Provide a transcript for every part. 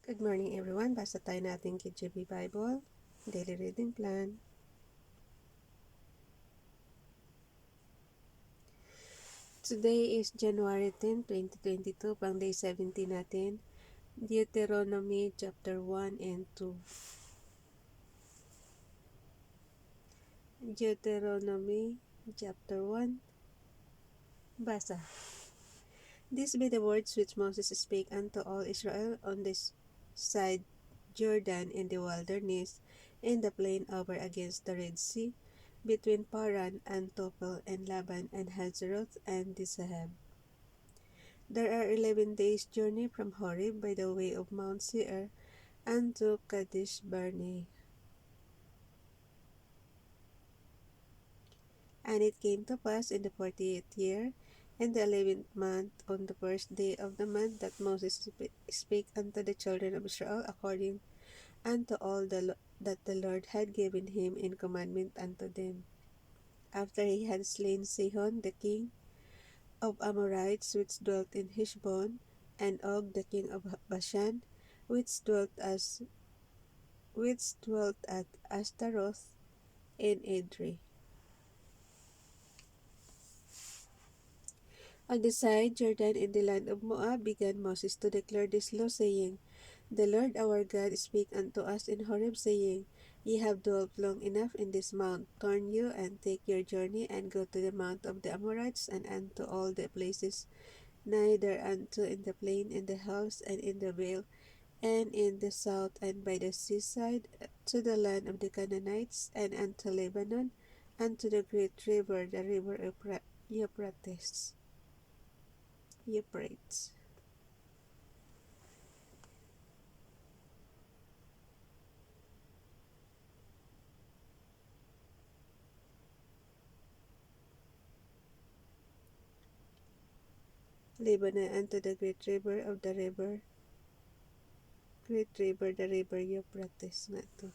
Good morning everyone. Basa tayo natin KJV Bible, Daily Reading Plan. Today is January 10, 2022, pang Day 70 natin. Deuteronomy chapter 1 and 2. Deuteronomy chapter 1. Basa. These be the words which Moses spake unto all Israel on this side Jordan in the wilderness, in the plain over against the Red Sea, between Paran and Topel and Laban and Hazeroth and Dizahab. There are 11 days' journey from Horeb by the way of Mount Seir unto Kadesh Barnea. And it came to pass in the 40th year, in the 11th month, on the first day of the month, that Moses spake unto the children of Israel according unto all that the Lord had given him in commandment unto them. After he had slain Sihon the king of Amorites, which dwelt in Heshbon, and Og the king of Bashan, which dwelt at Ashtaroth in Edrei. On the side Jordan in the land of Moab began Moses to declare this law, saying, The Lord our God spake unto us in Horeb, saying, Ye have dwelt long enough in this mount. Turn you and take your journey, and go to the mount of the Amorites, and unto all the places nigh thereunto, in the plain, in the hills, and in the vale, and in the south, and by the seaside, to the land of the Canaanites, and unto Lebanon, and to the great river, the river Euphrates. Lebanon, and to the great river, the river Euphrates na to.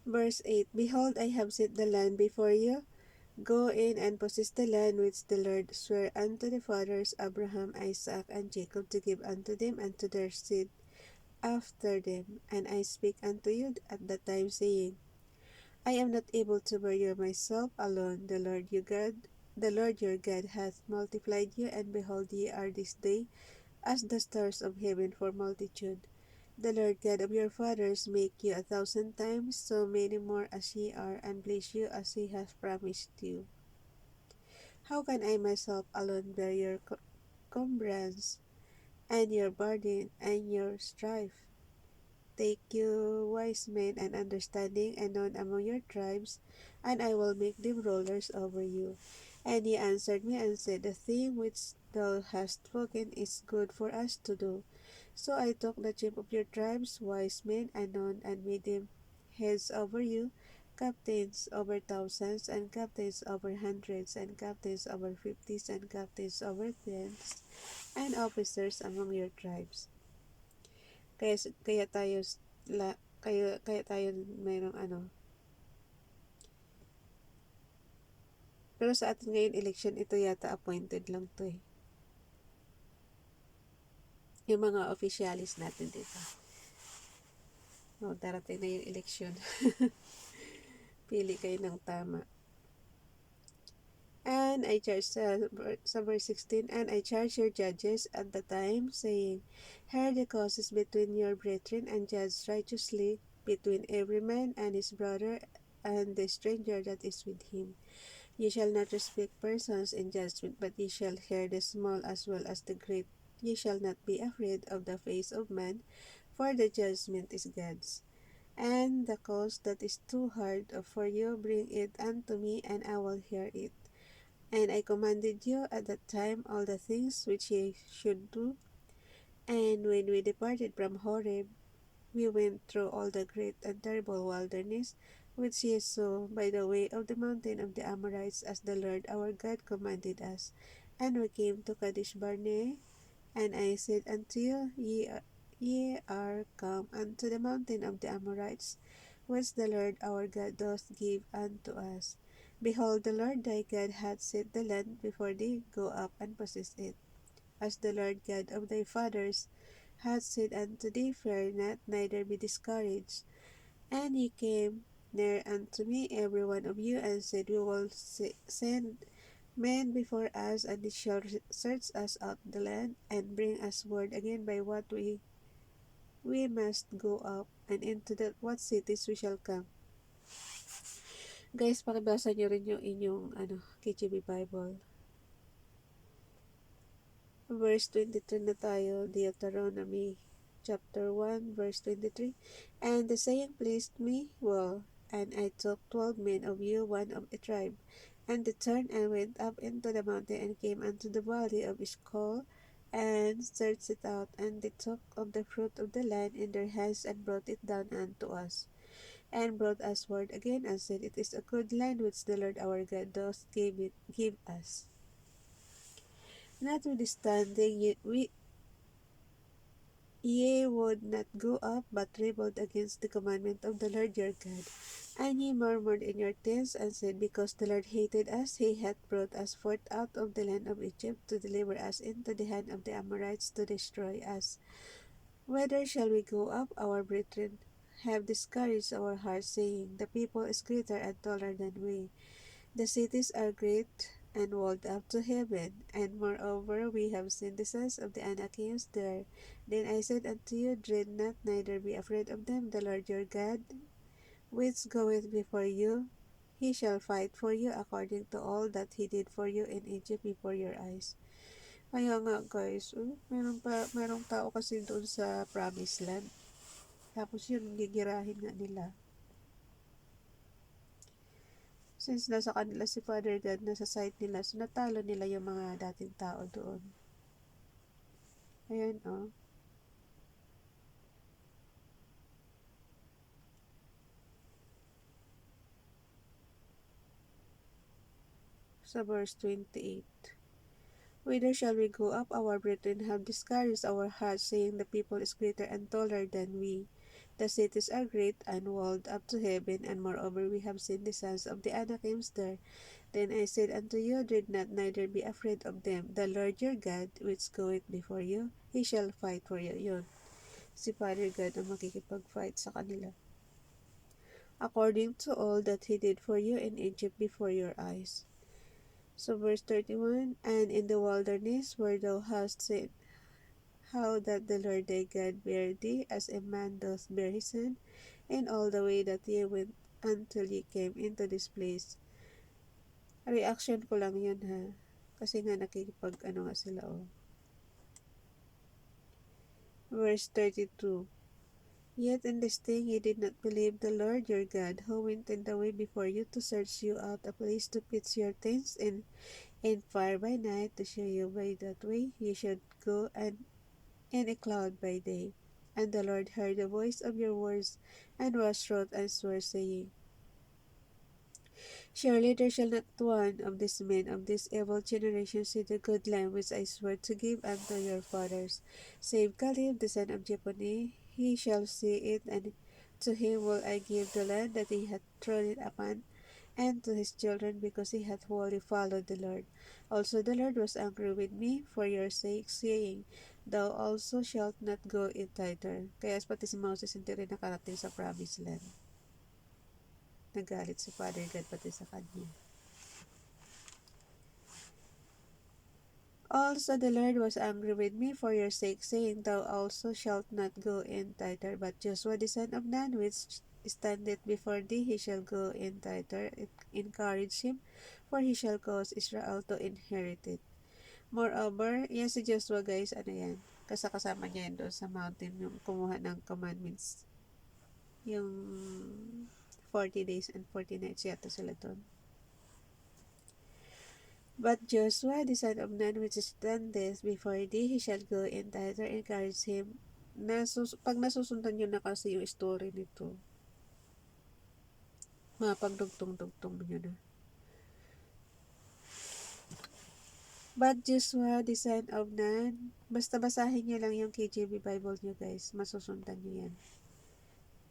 Verse 8, Behold, I have set the land before you. Go in and possess the land which the Lord sware unto the fathers Abraham, Isaac, and Jacob, to give unto them and to their seed after them. And I speak unto you at that time, saying, I am not able to bear you myself alone. The Lord your God hath multiplied you, and behold, ye are this day as the stars of heaven for multitude. The Lord God of your fathers make you 1,000 times so many more as ye are, and bless you as he hath promised you. How can I myself alone bear your cumbrance, and your burden, and your strife? Take you wise men and understanding, and known among your tribes, and I will make them rulers over you. And he answered me and said, The thing which thou hast spoken is good for us to do. So I took the chief of your tribes, wise men, and known, and made them heads over you, captains over thousands, and captains over hundreds, and captains over fifties, and captains over tens, and officers among your tribes. Kaya tayo mayroong pero sa atin ngayon election, ito yata appointed lang to eh. Yung mga officialis natin, diba? Darating na yung election. Pili kayo ng tama. And I charge sa verse 16, and I charge your judges at the time, saying, Hear the causes between your brethren, and judge righteously between every man and his brother, and the stranger that is with him. Ye shall not respect persons in judgment, but ye shall hear the small as well as the great. Ye shall not be afraid of the face of man, for the judgment is God's. And the cause that is too hard for you, bring it unto me, and I will hear it. And I commanded you at that time all the things which ye should do. And when we departed from Horeb, we went through all the great and terrible wilderness, which ye saw by the way of the mountain of the Amorites, as the Lord our God commanded us. And we came to Kadesh Barnea, and I said unto you, Ye are come unto the mountain of the Amorites, which the Lord our God doth give unto us. Behold, the Lord thy God hath set the land before thee. Go up and possess it. as the Lord God of thy fathers hath said unto thee, fear not, neither be discouraged. And ye came near unto me, every one of you, and said, we will send men before us, and they shall search us out the land, and bring us word again by what we must go up, and into what cities we shall come. Guys, pakibasa nyo rin yung inyong KJV Bible. Verse 23 na tayo, Deuteronomy chapter 1, verse 23. And the saying pleased me well, and I took 12 men of you, one of a tribe. And they turned and went up into the mountain, and came unto the valley of Eshcol, and searched it out. And they took of the fruit of the land in their hands, and brought it down unto us. And brought us word again, and said, it is a good land which the Lord our God doth give us. Notwithstanding, ye would not go up, but rebelled against the commandment of the Lord your God. And ye murmured in your tents, and said, because the Lord hated us, he hath brought us forth out of the land of Egypt, to deliver us into the hand of the Amorites, to destroy us. Whither shall we go up? Our brethren have discouraged our hearts, saying, the people is greater and taller than we. The cities are great and walled up to heaven, and moreover we have seen the sons of the Anakims there. Then I said unto you, dread not, neither be afraid of them. The Lord your God, which goeth before you, he shall fight for you according to all that he did for you in Egypt before your eyes. Kaya nga guys, merong tao kasi doon sa promised land. Tapos yun, gigirahin nga nila. Since nasa kanila si Father God, nasa side nila, so natalo nila yung mga dating tao doon. Ayan, oh. Sa verse 28. Whither shall we go up? Our brethren have discouraged our hearts, saying, the people is greater and taller than we. The cities are great and walled up to heaven, and moreover we have seen the sons of the Anakims there. Then I said unto you, dread not, neither be afraid of them. The Lord your God, which goeth before you, he shall fight for you. Yun, si Father God ang makikipag-fight sa kanila, according to all that he did for you in Egypt before your eyes. So verse 31, and in the wilderness where thou hast seen how that the Lord thy God bare thee, as a man doth bear his son, in all the way that ye went until ye came into this place. Reaction ko lang yun ha. Kasi nga nakikipag nga sila oh. Verse 32. Yet in this thing ye did not believe the Lord your God, who went in the way before you to search you out a place to pitch your tents in fire by night, to show you by that way ye should go, and in a cloud by day. And the Lord heard the voice of your words, and was wroth and swore, saying, surely there shall not one of these men of this evil generation see the good land which I swore to give unto your fathers, save Caleb the son of Jephunneh. He shall see it, and to him will I give the land that he hath thrown it upon, and to his children, because he hath wholly followed the Lord. Also the Lord was angry with me for your sake, saying, thou also shalt not go in thither. Kaya pati si Moses hindi rin nakarating sa promised land. Nagalit si Father God pati sa kanya. Also the Lord was angry with me for your sake, saying, thou also shalt not go in thither. But Joshua the son of Nun, which standeth before thee, he shall go in thither. Encourage him, for he shall cause Israel to inherit it. Moreover, yan si Joshua guys, yan, kasama niya yun doon sa mountain, yung kumuha ng commandments. Yung 40 days and 40 nights yata sila doon. But Joshua the son of Nun, which standeth before thee, he shall go in thither, encourage him. Pag nasusundan nyo na kasi yung story nito, mapagdugtong-dugtong nyo na. But Joshua the son of Nun, basta basahin nyo lang yung KJV Bible nyo guys, masusundan nyo yan.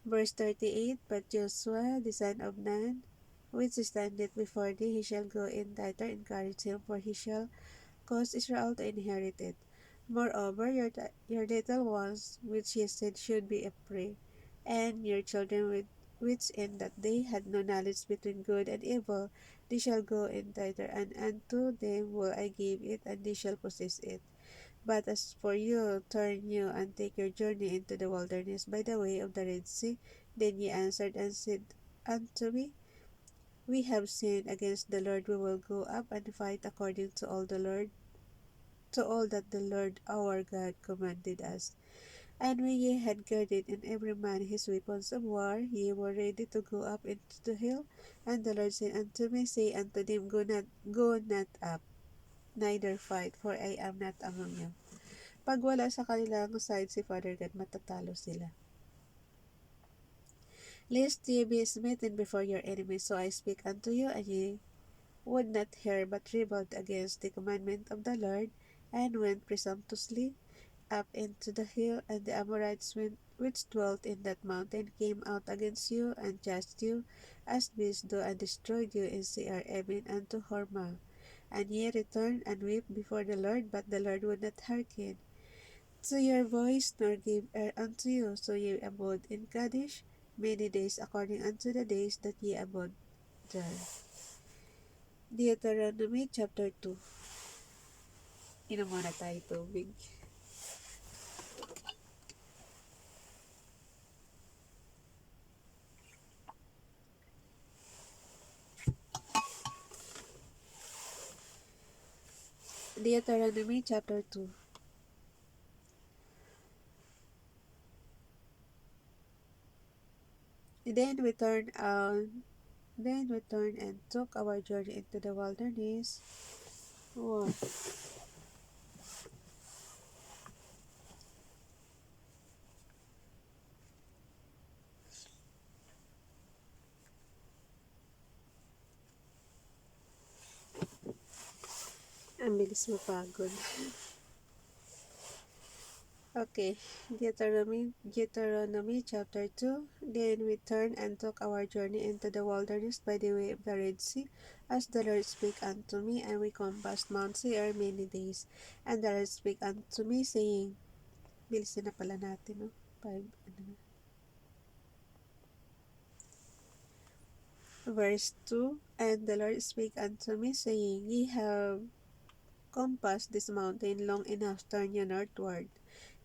Verse 38, but Joshua the son of Nun, which standeth before thee, he shall go in thither, encourage him, for he shall cause Israel to inherit it. Moreover, your little ones, which he said should be a prey, and your children which in that they had no knowledge between good and evil, they shall go in thither, and unto them will I give it, and they shall possess it. But as for you, turn you and take your journey into the wilderness by the way of the Red Sea. Then ye answered and said unto me, We have sinned against the Lord. We will go up and fight according to all that the Lord our God commanded us. And when ye had girded in every man his weapons of war, ye were ready to go up into the hill. And the Lord said unto me, Say unto them, Go not up, neither fight, for I am not among you. Pag wala sa kanilang side si Father God, matatalo sila. Lest ye be smitten before your enemies, so I speak unto you, and ye would not hear, but rebelled against the commandment of the Lord, and went presumptuously up into the hill. And the Amorites which dwelt in that mountain came out against you, and chased you as beasts do, and destroyed you in Seir, even unto Hormah. And ye returned and wept before the Lord, but the Lord would not hearken to your voice, nor give ear unto you. So ye abode in Kadesh many days, according unto the days that ye abode there. Deuteronomy chapter 2. Inom muna tayo tubig. Deuteronomy chapter 2. Then we turned and took our journey into the wilderness. Oh, ang bilis mapagod. Okay, Deuteronomy chapter 2. Then we turned and took our journey into the wilderness by the way of the Red Sea, as the Lord spake unto me, and we compassed Mount Seir many days. And the Lord spake unto me, saying, bilisin na pala natin, no? 5, Verse 2. And the Lord spake unto me, saying, Ye have compassed this mountain long enough, turn ye northward,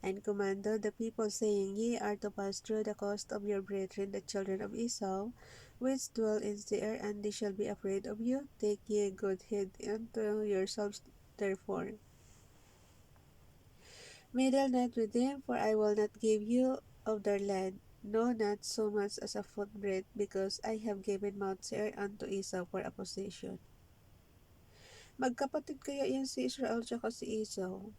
and commanded the people, saying, Ye are to pass through the coast of your brethren, the children of Esau, which dwell in Seir, and they shall be afraid of you. Take ye good heed unto yourselves, therefore. Meddle not with them, for I will not give you of their land, no, not so much as a footbreadth, because I have given Mount Seir unto Esau for a possession. Magkapatid kaya yan si Israel tsaka si Esau.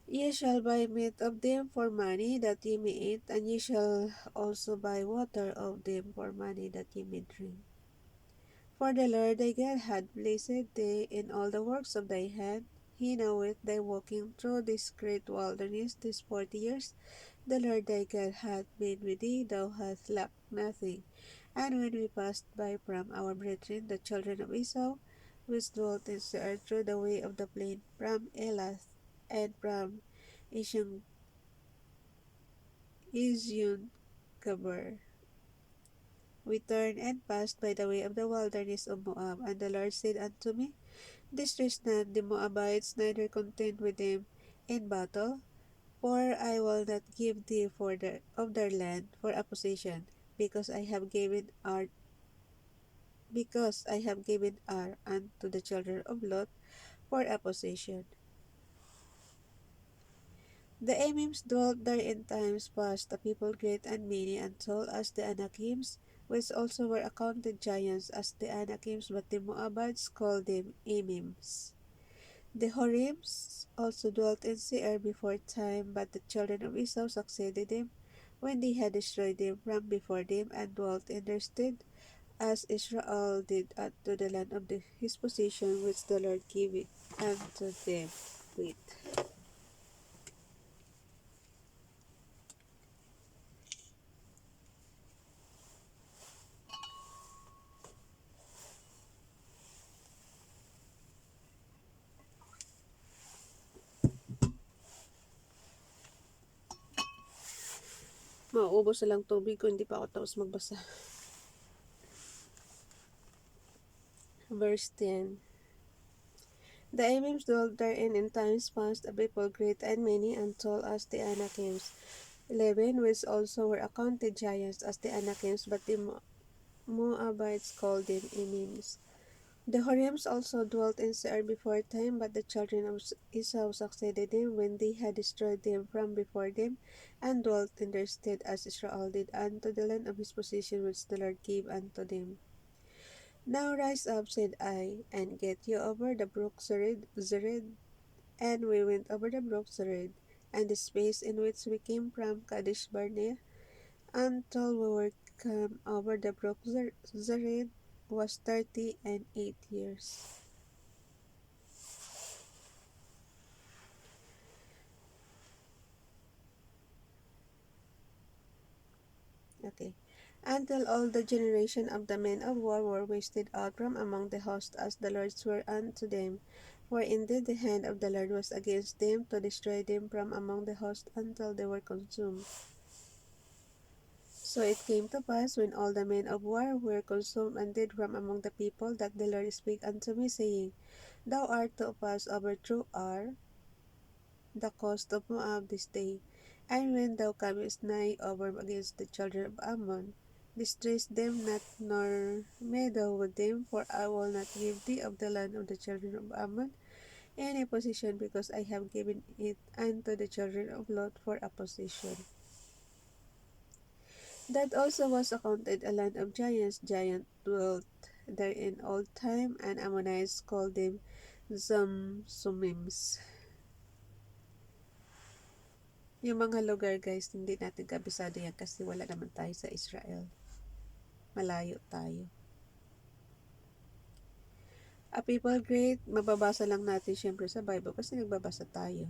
Ye shall buy meat of them for money, that ye may eat, and ye shall also buy water of them for money, that ye may drink. For the Lord thy God hath blessed thee in all the works of thy hand. He knoweth thy walking through this great wilderness these 40 years. The Lord thy God hath been with thee, thou hast lacked nothing. And when we passed by from our brethren, the children of Esau, which dwelt in Seir through the way of the plain, from Elath and from Eziongaber, we turned and passed by the way of the wilderness of Moab. And the Lord said unto me, Distress not the Moabites, neither contend with them in battle, for I will not give thee of their land for a possession, because I have given Ar unto the children of Lot for a possession. The Emims dwelt there in times past, a people great and many, and tall as the Anakims, which also were accounted giants as the Anakims, but the Moabites called them Emims. The Horims also dwelt in Seir before time, but the children of Esau succeeded them, when they had destroyed them from before them, and dwelt in their stead, as Israel did unto the land of his possession, which the Lord gave unto them. Wait. Mauubos na lang tubig ko, hindi pa ako tapos magbasa. Verse 10. The Emims dwelt therein in times past, a people great and many, and tall as the Anakims. 11, which also were accounted giants as the Anakims, but the Moabites called them Emims. The Horims also dwelt in Seir before time, but the children of Esau succeeded them when they had destroyed them from before them, and dwelt in their stead, as Israel did unto the land of his possession which the Lord gave unto them. Now rise up, said I, and get you over the brook Zered. And we went over the brook Zered, and the space in which we came from Kadesh Barnea, until we were come over the brook Zered, was 38 years. Okay. Until all the generation of the men of war were wasted out from among the host, as the Lord swore unto them. For indeed the hand of the Lord was against them, to destroy them from among the host until they were consumed. So it came to pass, when all the men of war were consumed and dead from among the people, that the Lord spake unto me, saying, Thou art to pass over through Ar, the coast of Moab, this day. And when thou comest nigh over against the children of Ammon, distress them not, nor meddle with them, for I will not give thee of the land of the children of Ammon any possession, because I have given it unto the children of Lot for a possession. That also was accounted a land of giants. Giant dwelt there in old time, and Ammonites called them Zamzumims. Yung mga lugar, guys, hindi natin kabisado yan kasi wala naman tayo sa Israel. Malayo tayo. A people great, mababasa lang natin syempre sa Bible kasi nagbabasa tayo.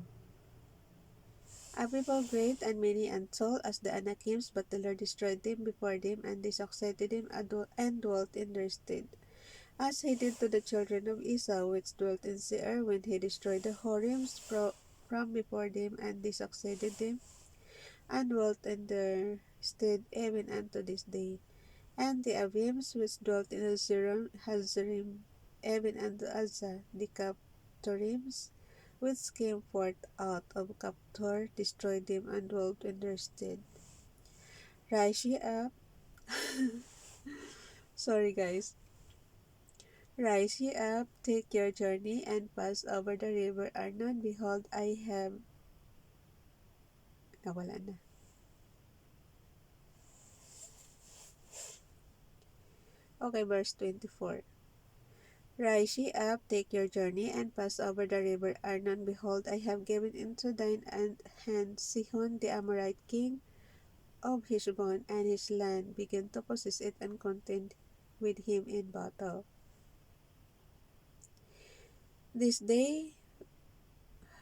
A people great and many and tall as the Anakims, but the Lord destroyed them before them, and they succeeded them and dwelt in their stead. As he did to the children of Esau, which dwelt in Seir, when he destroyed the Horims from before them, and they succeeded them, and dwelt in their stead even unto this day. And the Avims, which dwelt in Hazerim, even unto Azza, the Captorims, which came forth out of Captor, destroyed them and dwelt in their stead. Rise ye up. Sorry, guys. Rise ye up, take your journey, and pass over the river Arnon. Behold, I have... Nawala na. Okay, verse 24. Rise ye up, take your journey, and pass over the river Arnon. Behold, I have given into thine hand Sihon the Amorite king of Heshbon, and his land. Begin to possess it and contend with him in battle. This day,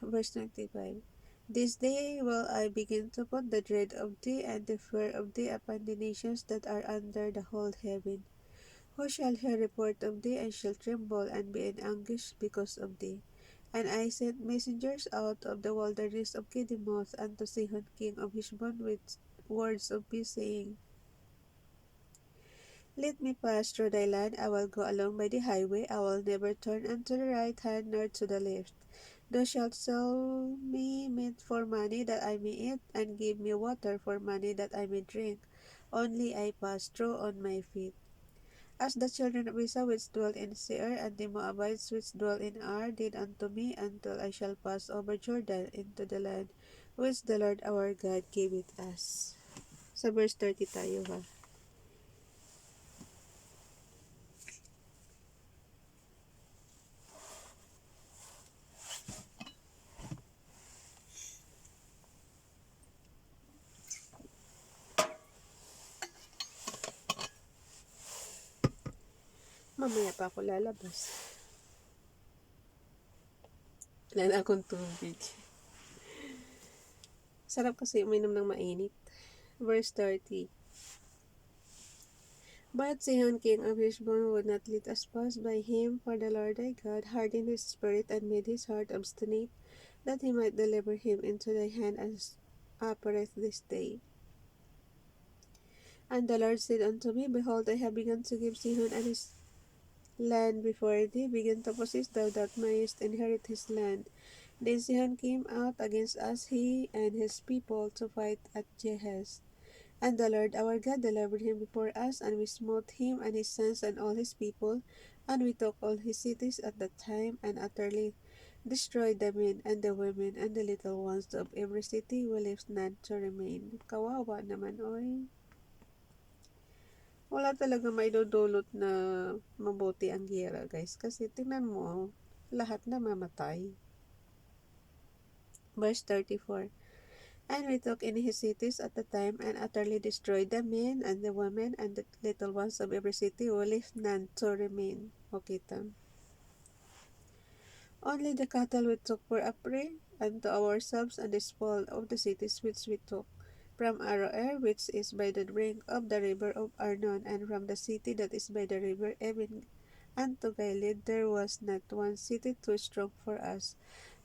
verse 25. This day will I begin to put the dread of thee and the fear of thee upon the nations that are under the whole heaven. Who shall hear report of thee, and shall tremble and be in anguish because of thee? And I sent messengers out of the wilderness of Kedemoth unto Sihon king of Heshbon with words of peace, saying, Let me pass through thy land. I will go along by the highway. I will never turn unto the right hand nor to the left. Thou shalt sell me meat for money that I may eat, and give me water for money that I may drink. Only I pass through on my feet. As the children of Esau which dwell in Seir, and the Moabites which dwell in Ar, did unto me, until I shall pass over Jordan into the land which the Lord our God giveth us. Sa verse 30 tayo, ha. Mamaya pa ako lalabas. Wala na akong tubig. Sarap kasi uminom ng mainit. Verse 30. But Sihon king of Heshbon would not let us pass by him, for the Lord thy God hardened his spirit and made his heart obstinate, that he might deliver him into thy hand, as appeareth this day. And the Lord said unto me, Behold, I have begun to give Sihon and his land before thee. Begin to possess, thou that mayest inherit his land. Then Sihon came out against us, he and his people, to fight at Jahaz. And the Lord our God delivered him before us, and we smote him and his sons and all his people, and we took all his cities at that time, and utterly destroyed the men and the women and the little ones of every city. We left none to remain. Kawawa naman, oy. Wala talaga maidudulot na mabuti ang giyera, guys. Kasi tingnan mo, lahat na mamatay. Verse 34. And we took in his cities at the time, and utterly destroyed the men and the women and the little ones of every city. We left none to remain. Okay, tam. Only the cattle we took were a prey unto ourselves, and the spoil of the cities which we took from Aroer, which is by the brink of the river of Arnon, and from the city that is by the river, even unto Gilead, there was not one city too strong for us.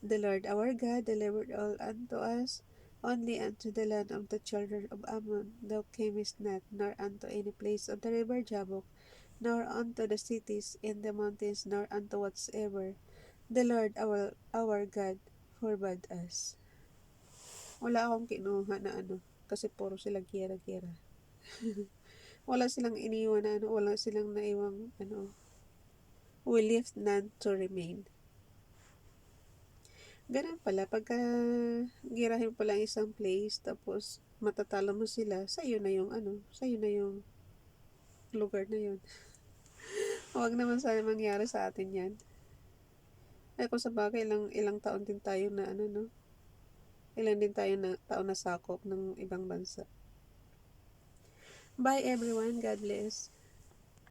The Lord our God delivered all unto us, only unto the land of the children of Ammon thou camest not, nor unto any place of the river Jabbok, nor unto the cities in the mountains, nor unto whatsoever the Lord our God forbade us. Wala akong kinuha na kasi puro sila gira-gira. Wala silang iniwan na wala silang naiwang we left none to remain. Ganun pala, pagka girahin pala ang isang place, tapos matatalo mo sila, sa'yo na yung sa'yo na yung lugar na yun. Huwag naman sana mangyari sa atin yan. Ay kung sa bagay, ilang taon din tayo na no? Ilan din tayo na taon na sakop ng ibang bansa. Bye everyone, God bless.